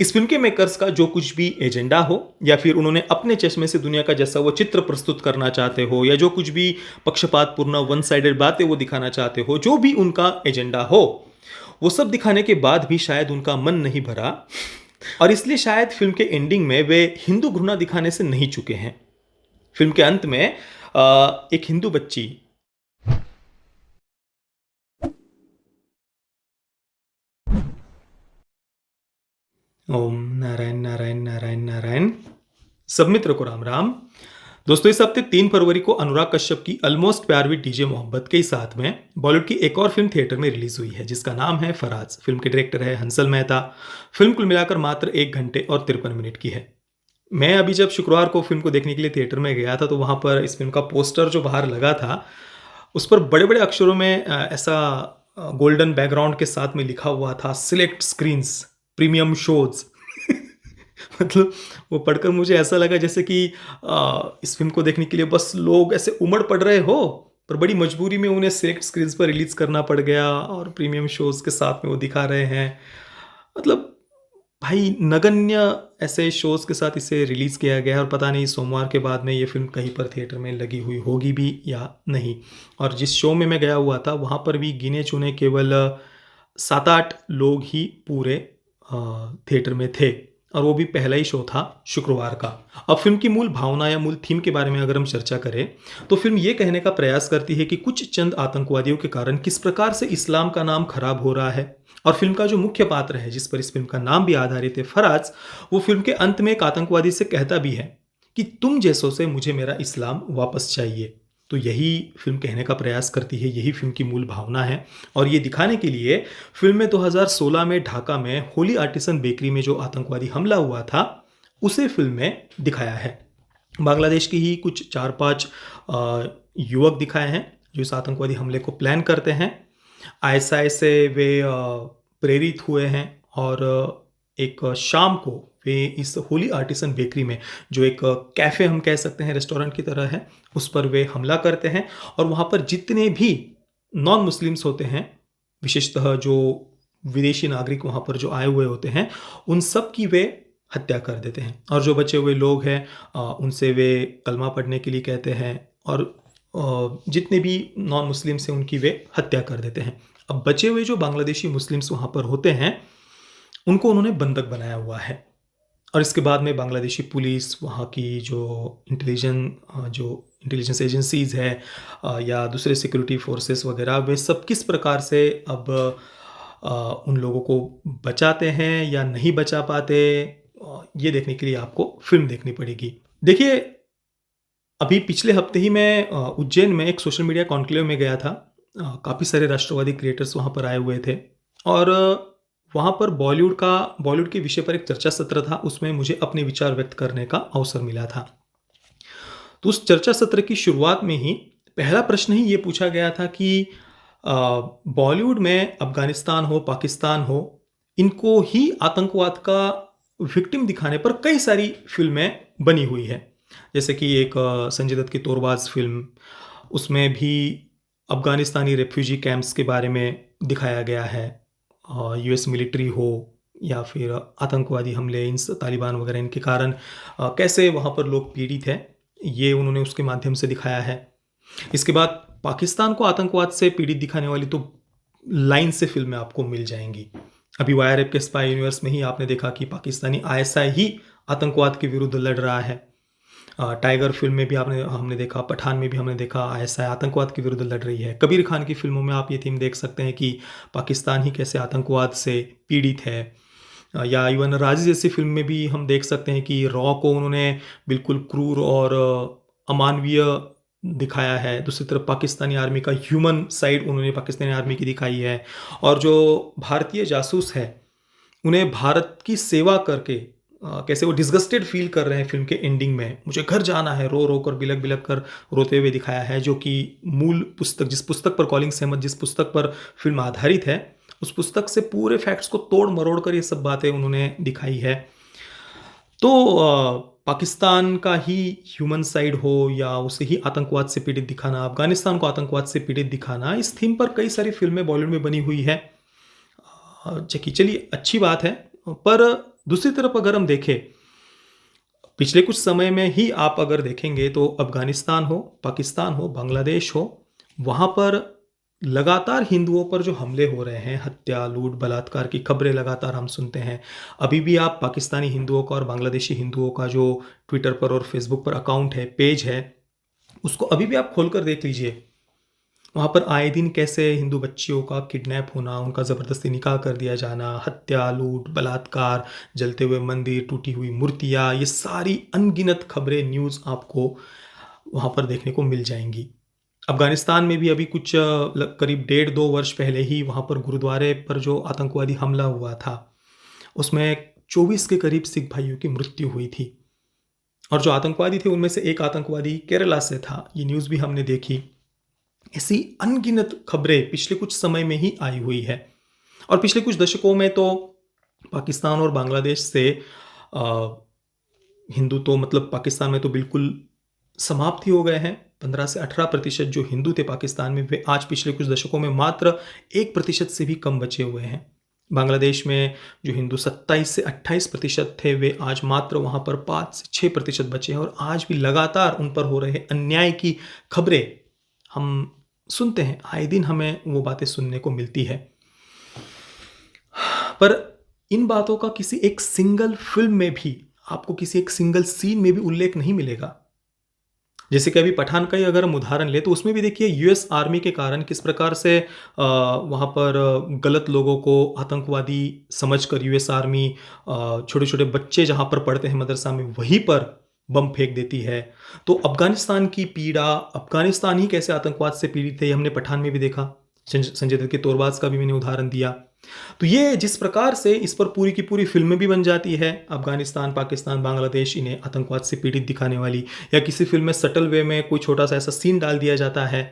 इस फ़िल्म के मेकर्स का जो कुछ भी एजेंडा हो या फिर उन्होंने अपने चश्मे से दुनिया का जैसा वो चित्र प्रस्तुत करना चाहते हो या जो कुछ भी पक्षपातपूर्ण वन साइडेड बातें वो दिखाना चाहते हो, जो भी उनका एजेंडा हो, वो सब दिखाने के बाद भी शायद उनका मन नहीं भरा और इसलिए शायद फ़िल्म के एंडिंग में वे हिंदू घृणा दिखाने से नहीं चूके हैं। फ़िल्म के अंत में एक हिंदू बच्ची ओम नारायण नारायण नारायण नारायण। सब मित्र को राम राम। दोस्तों, इस हफ्ते 3 फरवरी को अनुराग कश्यप की ऑलमोस्ट प्यार विद डीजे मोहब्बत के साथ में बॉलीवुड की एक और फिल्म थिएटर में रिलीज हुई है जिसका नाम है फराज। फिल्म के डायरेक्टर है हंसल मेहता। फिल्म कुल मिलाकर मात्र 1 घंटे और 53 मिनट की है। मैं अभी जब शुक्रवार को फिल्म को देखने के लिए थिएटर में गया था तो वहाँ पर इस फिल्म का पोस्टर जो बाहर लगा था उस पर बड़े बड़े अक्षरों में ऐसा गोल्डन बैकग्राउंड के साथ में लिखा हुआ था, सिलेक्ट स्क्रीन्स प्रीमियम शोज। मतलब वो पढ़कर मुझे ऐसा लगा जैसे कि इस फिल्म को देखने के लिए बस लोग ऐसे उमड़ पड़ रहे हो, पर बड़ी मजबूरी में उन्हें सिलेक्ट स्क्रीन्स पर रिलीज करना पड़ गया और प्रीमियम शोज के साथ में वो दिखा रहे हैं। मतलब भाई, नगण्य ऐसे शोज के साथ इसे रिलीज किया गया है और पता नहीं सोमवार के बाद में ये फिल्म कहीं पर थिएटर में लगी हुई होगी भी या नहीं। और जिस शो में मैं गया हुआ था वहाँ पर भी गिने चुने केवल 7-8 लोग ही पूरे थिएटर में थे और वो भी पहला ही शो था शुक्रवार का। अब फिल्म की मूल भावना या मूल थीम के बारे में अगर हम चर्चा करें तो फिल्म ये कहने का प्रयास करती है कि कुछ चंद आतंकवादियों के कारण किस प्रकार से इस्लाम का नाम खराब हो रहा है। और फिल्म का जो मुख्य पात्र है जिस पर इस फिल्म का नाम भी आधारित है, फराज, वो फिल्म के अंत में एक आतंकवादी से कहता भी है कि तुम जैसों से मुझे मेरा इस्लाम वापस चाहिए। तो यही फिल्म कहने का प्रयास करती है, यही फिल्म की मूल भावना है। और ये दिखाने के लिए फिल्म में 2016 में ढाका में होली आर्टिसन बेकरी में जो आतंकवादी हमला हुआ था उसे फिल्म में दिखाया है। बांग्लादेश की ही कुछ 4-5 युवक दिखाए हैं जो इस आतंकवादी हमले को प्लान करते हैं। आईएसआई से वे प्रेरित हुए हैं और एक शाम को वे इस होली आर्टिसन बेकरी में, जो एक कैफ़े हम कह सकते हैं, रेस्टोरेंट की तरह है, उस पर वे हमला करते हैं और वहाँ पर जितने भी नॉन मुस्लिम्स होते हैं, विशेषतः जो विदेशी नागरिक वहाँ पर जो आए हुए होते हैं, उन सब की वे हत्या कर देते हैं। और जो बचे हुए लोग हैं उनसे वे कलमा पढ़ने के लिए कहते हैं और जितने भी नॉन मुस्लिम्स हैं उनकी वे हत्या कर देते हैं। अब बचे हुए जो बांग्लादेशी मुस्लिम्स वहाँ पर होते हैं उनको उन्होंने बंधक बनाया हुआ है। और इसके बाद में बांग्लादेशी पुलिस, वहाँ की जो इंटेलिजेंस एजेंसीज़ है या दूसरे सिक्योरिटी फोर्सेस वगैरह, वे सब किस प्रकार से अब उन लोगों को बचाते हैं या नहीं बचा पाते, ये देखने के लिए आपको फिल्म देखनी पड़ेगी। देखिए, अभी पिछले हफ्ते ही मैं उज्जैन में एक सोशल मीडिया कॉन्क्लेव में गया था। काफ़ी सारे राष्ट्रवादी क्रिएटर्स वहाँ पर आए हुए थे और वहाँ पर बॉलीवुड के विषय पर एक चर्चा सत्र था। उसमें मुझे अपने विचार व्यक्त करने का अवसर मिला था। तो उस चर्चा सत्र की शुरुआत में ही पहला प्रश्न ही ये पूछा गया था कि बॉलीवुड में अफ़गानिस्तान हो, पाकिस्तान हो, इनको ही आतंकवाद का विक्टिम दिखाने पर कई सारी फ़िल्में बनी हुई है। जैसे कि एक संजय दत्त की तोरबाज़ फ़िल्म, उसमें भी अफ़गानिस्तानी रेफ्यूजी कैंप्स के बारे में दिखाया गया है। यूएस मिलिट्री हो या फिर आतंकवादी हमले, इन तालिबान वगैरह, इनके कारण कैसे वहाँ पर लोग पीड़ित हैं, ये उन्होंने उसके माध्यम से दिखाया है। इसके बाद पाकिस्तान को आतंकवाद से पीड़ित दिखाने वाली तो लाइन से फिल्में आपको मिल जाएंगी। अभी वाईआरएफ के स्पाई यूनिवर्स में ही आपने देखा कि पाकिस्तानी आईएसआई ही आतंकवाद के विरुद्ध लड़ रहा है। टाइगर फिल्म में भी हमने देखा, पठान में भी हमने देखा, आईएसआई आतंकवाद के विरुद्ध लड़ रही है। कबीर खान की फिल्मों में आप ये थीम देख सकते हैं कि पाकिस्तान ही कैसे आतंकवाद से पीड़ित है। या इवन राजी जैसी फिल्म में भी हम देख सकते हैं कि रॉ को उन्होंने बिल्कुल क्रूर और अमानवीय दिखाया है। दूसरी तरफ पाकिस्तानी आर्मी का ह्यूमन साइड उन्होंने पाकिस्तानी आर्मी की दिखाई है। और जो भारतीय जासूस है उन्हें भारत की सेवा करके कैसे वो डिस्गस्टेड फील कर रहे हैं फिल्म के एंडिंग में, मुझे घर जाना है, रो रो कर, बिलक बिलक कर रोते हुए दिखाया है। जो कि मूल पुस्तक, जिस पुस्तक पर कॉलिंग सहमत, जिस पुस्तक पर फिल्म आधारित है, उस पुस्तक से पूरे फैक्ट्स को तोड़ मरोड़ कर ये सब बातें उन्होंने दिखाई है। तो पाकिस्तान का ही ह्यूमन साइड हो या उसे ही आतंकवाद से पीड़ित दिखाना, अफगानिस्तान को आतंकवाद से पीड़ित दिखाना, इस थीम पर कई सारी फिल्में बॉलीवुड में बनी हुई है। चलिए अच्छी बात है, पर दूसरी तरफ अगर हम देखें, पिछले कुछ समय में ही आप अगर देखेंगे तो अफगानिस्तान हो, पाकिस्तान हो, बांग्लादेश हो, वहाँ पर लगातार हिंदुओं पर जो हमले हो रहे हैं, हत्या, लूट, बलात्कार की खबरें लगातार हम सुनते हैं। अभी भी आप पाकिस्तानी हिंदुओं का और बांग्लादेशी हिंदुओं का जो ट्विटर पर और फेसबुक पर अकाउंट है, पेज है, उसको अभी भी आप खोलकर देख लीजिए। वहाँ पर आए दिन कैसे हिंदू बच्चियों का किडनैप होना, उनका ज़बरदस्ती निकाह कर दिया जाना, हत्या, लूट, बलात्कार, जलते हुए मंदिर, टूटी हुई मूर्तियाँ, ये सारी अनगिनत खबरें, न्यूज़ आपको वहाँ पर देखने को मिल जाएंगी। अफगानिस्तान में भी अभी कुछ करीब 1.5-2 वर्ष पहले ही वहाँ पर गुरुद्वारे पर जो आतंकवादी हमला हुआ था, उसमें 24 के करीब सिख भाइयों की मृत्यु हुई थी। और जो आतंकवादी थे उनमें से एक आतंकवादी केरला से था। ये न्यूज़ भी हमने देखी। ऐसी अनगिनत खबरें पिछले कुछ समय में ही आई हुई है। और पिछले कुछ दशकों में तो पाकिस्तान और बांग्लादेश से हिंदू तो मतलब पाकिस्तान में तो बिल्कुल समाप्त ही हो गए हैं। 15 से 18% जो हिंदू थे पाकिस्तान में, वे आज पिछले कुछ दशकों में मात्र 1% से भी कम बचे हुए हैं। बांग्लादेश में जो हिंदू 27 से 28% थे, वे आज मात्र वहाँ पर 5 से 6% बचे हैं। और आज भी लगातार उन पर हो रहे अन्याय की खबरें हम सुनते हैं। आए दिन हमें वो बातें सुनने को मिलती है। पर इन बातों का किसी एक सिंगल फिल्म में भी, आपको किसी एक सिंगल सीन में भी उल्लेख नहीं मिलेगा। जैसे कि अभी पठान का ही अगर हम उदाहरण ले तो उसमें भी देखिए यूएस आर्मी के कारण किस प्रकार से वहाँ पर गलत लोगों को आतंकवादी समझकर यूएस आर्मी छोटे छोटे बच्चे जहाँ पर पढ़ते हैं मदरसा में, वहीं पर बम फेंक देती है। तो अफगानिस्तान की पीड़ा, अफगानिस्तान ही कैसे आतंकवाद से पीड़ित है, ये हमने पठान में भी देखा। संजय दत्त के तोरबाज का भी मैंने उदाहरण दिया। तो ये जिस प्रकार से इस पर पूरी की पूरी फिल्में भी बन जाती है, अफगानिस्तान, पाकिस्तान, बांग्लादेश इन्हें आतंकवाद से पीड़ित दिखाने वाली, या किसी फिल्म में सटल वे में कोई छोटा सा ऐसा सीन डाल दिया जाता है,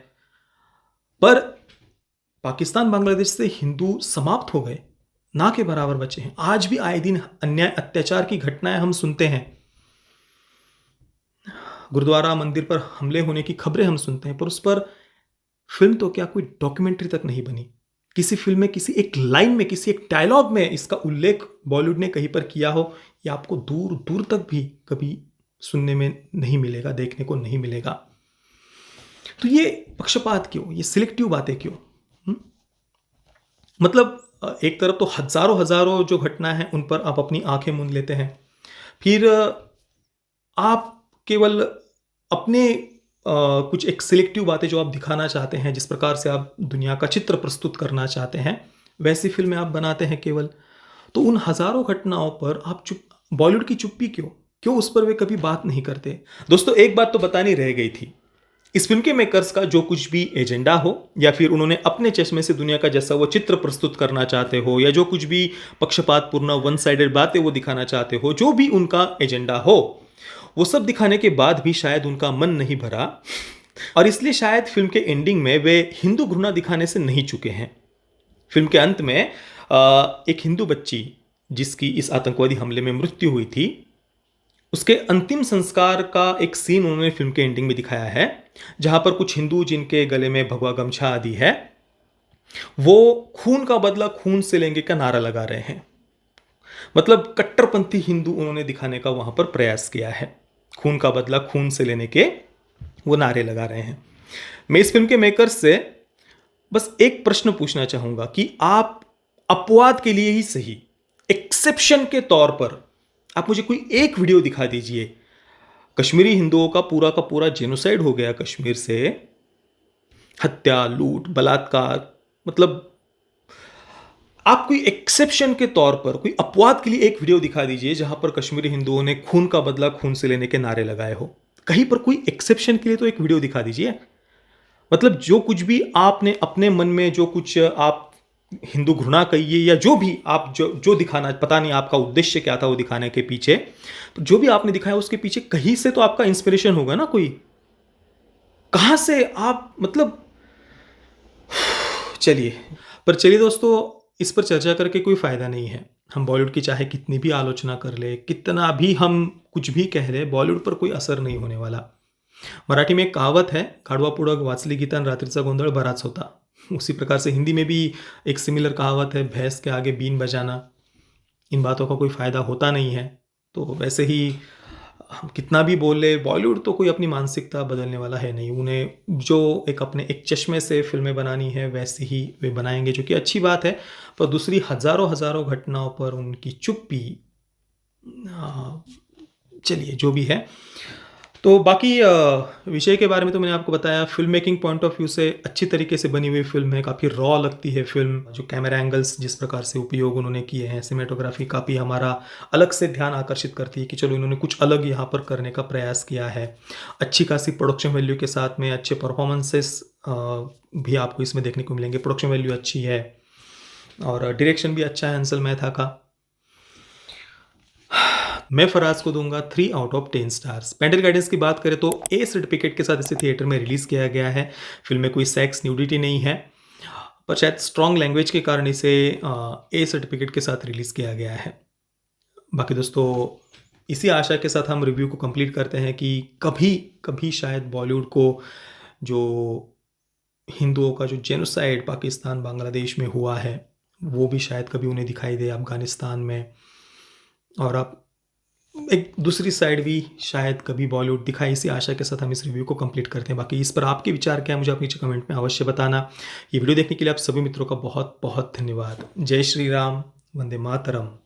पर पाकिस्तान बांग्लादेश से हिंदू समाप्त हो गए, ना के बराबर बचे हैं। आज भी आए दिन अन्याय अत्याचार की घटनाएं हम सुनते हैं। गुरुद्वारा मंदिर पर हमले होने की खबरें हम सुनते हैं, पर उस पर फिल्म तो क्या, कोई डॉक्यूमेंट्री तक नहीं बनी। किसी फिल्म में किसी एक लाइन में, किसी एक डायलॉग में इसका उल्लेख बॉलीवुड ने कहीं पर किया हो, या आपको दूर दूर तक भी कभी सुनने में नहीं मिलेगा, देखने को नहीं मिलेगा। तो ये पक्षपात क्यों, ये सिलेक्टिव बातें क्यों? मतलब एक तरफ तो हजारों हजारों जो घटना है उन पर आप अपनी आंखें मूंद लेते हैं, फिर आप केवल अपने कुछ एक सिलेक्टिव बातें जो आप दिखाना चाहते हैं, जिस प्रकार से आप दुनिया का चित्र प्रस्तुत करना चाहते हैं, वैसी फिल्में आप बनाते हैं केवल। तो उन हजारों घटनाओं पर आप बॉलीवुड की चुप्पी क्यों उस पर वे कभी बात नहीं करते? दोस्तों, एक बात तो बतानी रह गई थी। इस फिल्म के मेकर्स का जो कुछ भी एजेंडा हो, या फिर उन्होंने अपने चश्मे से दुनिया का जैसा वो चित्र प्रस्तुत करना चाहते हो, या जो कुछ भी पक्षपातपूर्ण वन साइडेड बातें वो दिखाना चाहते हो, जो भी उनका एजेंडा हो, वो सब दिखाने के बाद भी शायद उनका मन नहीं भरा, और इसलिए शायद फिल्म के एंडिंग में वे हिंदू घृणा दिखाने से नहीं चुके हैं। फिल्म के अंत में एक हिंदू बच्ची जिसकी इस आतंकवादी हमले में मृत्यु हुई थी, उसके अंतिम संस्कार का एक सीन उन्होंने फिल्म के एंडिंग में दिखाया है, जहां पर कुछ हिंदू जिनके गले में भगवा गमछा आदि है, वो खून का बदला खून से लेंगे का नारा लगा रहे हैं। मतलब कट्टरपंथी हिंदू उन्होंने दिखाने का वहां पर प्रयास किया है। खून का बदला खून से लेने के वो नारे लगा रहे हैं। मैं इस फिल्म के मेकर्स से बस एक प्रश्न पूछना चाहूंगा कि आप अपवाद के लिए ही सही, एक्सेप्शन के तौर पर आप मुझे कोई एक वीडियो दिखा दीजिए, कश्मीरी हिंदुओं का पूरा जेनोसाइड हो गया कश्मीर से, हत्या, लूट, बलात्कार, मतलब आप कोई एक्सेप्शन के तौर पर, कोई अपवाद के लिए एक वीडियो दिखा दीजिए जहां पर कश्मीरी हिंदुओं ने खून का बदला खून से लेने के नारे लगाए हो। कहीं पर कोई एक्सेप्शन के लिए तो एक वीडियो दिखा दीजिए। मतलब जो कुछ भी आपने अपने मन में, जो कुछ आप हिंदू घृणा कहिए, या जो भी आप जो दिखाना, पता नहीं आपका उद्देश्य क्या था वो दिखाने के पीछे, तो जो भी आपने दिखाया उसके पीछे कहीं से तो आपका इंस्पिरेशन होगा ना। कोई कहां से आप, मतलब चलिए दोस्तों, इस पर चर्चा करके कोई फायदा नहीं है। हम बॉलीवुड की चाहे कितनी भी आलोचना कर ले, कितना भी हम कुछ भी कह ले, बॉलीवुड पर कोई असर नहीं होने वाला। मराठी में एक कहावत है, गाढवा पुढं वाचली गीता आणि रात्रीचा गोंधळ बराच होता। उसी प्रकार से हिंदी में भी एक सिमिलर कहावत है, भैंस के आगे बीन बजाना। इन बातों का कोई फ़ायदा होता नहीं है। तो वैसे ही हम कितना भी बोल लें, बॉलीवुड तो कोई अपनी मानसिकता बदलने वाला है नहीं। उन्हें जो एक चश्मे से फ़िल्में बनानी है, वैसे ही वे बनाएँगे, जो कि अच्छी बात है। पर दूसरी हज़ारों-हज़ारों घटनाओं पर उनकी चुप्पी, अ, चलिए जो भी है। तो बाकी विषय के बारे में तो मैंने आपको बताया। Film making point of view से अच्छी तरीके से बनी हुई फ़िल्म है, काफ़ी रॉ लगती है फ़िल्म। जो कैमरा एंगल्स जिस प्रकार से उपयोग उन्होंने किए हैं, सिनेमेटोग्राफ़ी काफ़ी हमारा अलग से ध्यान आकर्षित करती है कि चलो इन्होंने कुछ अलग यहाँ पर करने का प्रयास किया है। अच्छी खासी प्रोडक्शन वैल्यू के साथ में अच्छे परफ़ॉर्मेंसेस भी आपको इसमें देखने को मिलेंगे। प्रोडक्शन वैल्यू अच्छी है और डायरेक्शन भी अच्छा है हंसल मेहता का। मैं फराज को दूँगा 3 out of 10 stars. Parental guidance की बात करें तो ए सर्टिफ़िकेट के साथ इसे थिएटर में रिलीज़ किया गया है। फ़िल्म में कोई सेक्स, न्यूडिटी नहीं है, पर शायद स्ट्रॉन्ग लैंग्वेज के कारण इसे ए सर्टिफ़िकेट के साथ रिलीज़ किया गया है। बाकी दोस्तों, इसी आशा के साथ हम रिव्यू को कंप्लीट करते हैं कि कभी शायद बॉलीवुड को जो हिंदुओं का जो जेनोसाइड पाकिस्तान, बांग्लादेश में हुआ है, वो भी शायद कभी उन्हें दिखाई दे अफ़गानिस्तान में। और आप एक दूसरी साइड भी शायद कभी बॉलीवुड दिखाए, इसी आशा के साथ हम इस रिव्यू को कंप्लीट करते हैं। बाकी इस पर आपके विचार क्या है, मुझे आप नीचे कमेंट में अवश्य बताना। ये वीडियो देखने के लिए आप सभी मित्रों का बहुत बहुत धन्यवाद। जय श्री राम, वंदे मातरम।